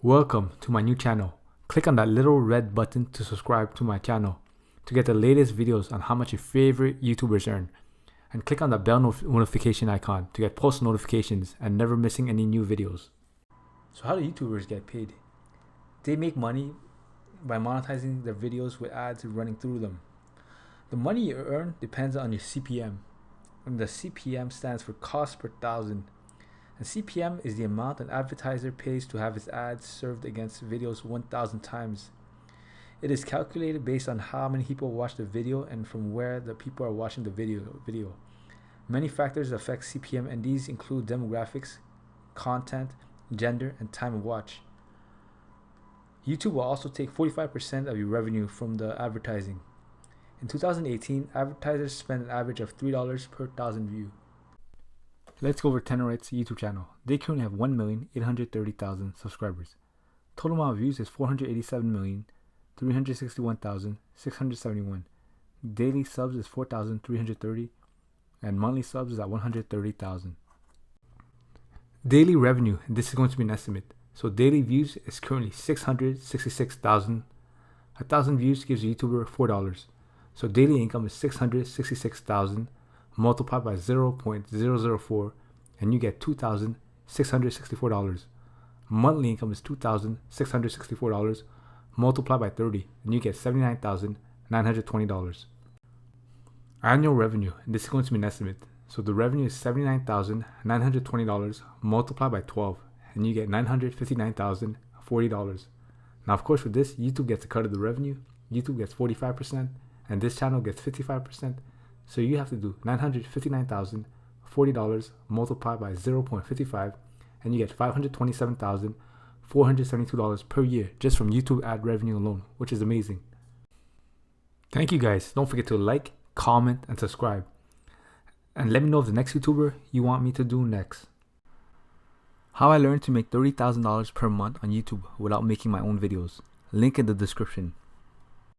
Welcome to my new channel. Click on that little red button to subscribe to my channel to get the latest videos on how much your favorite YouTubers earn. And click on the bell notification icon to get post notifications and never missing any new videos. So how do YouTubers get paid? They make money by monetizing their videos with ads running through them. The money you earn depends on your CPM. And the CPM stands for cost per thousand. And CPM is the amount an advertiser pays to have his ads served against videos 1,000 times. It is calculated based on how many people watch the video and from where the people are watching the video. Many factors affect CPM, and these include demographics, content, gender, and time of watch. YouTube will also take 45% of your revenue from the advertising. In 2018, advertisers spent an average of $3 per thousand views. Let's go over Tenorite's YouTube channel. They currently have 1,830,000 subscribers. Total amount of views is 487,361,671. Daily subs is 4,330, and monthly subs is at 130,000. Daily revenue, and this is going to be an estimate. So daily views is currently 666,000. 1,000 views gives a YouTuber $4. So daily income is 666,000 multiplied by 0.004, and you get $2,664. Monthly income is $2,664 multiplied by 30, and you get $79,920. Annual revenue, and this is going to be an estimate. So the revenue is $79,920 multiplied by 12, and you get $959,040. Now, of course, with this, YouTube gets a cut of the revenue. YouTube gets 45%, and this channel gets 55%. So you have to do $959,040 multiplied by 0.55, and you get $527,472 per year just from YouTube ad revenue alone, which is amazing. Thank you guys. Don't forget to like, comment, and subscribe. And let me know if the next YouTuber you want me to do next. How I learned to make $30,000 per month on YouTube without making my own videos. Link in the description.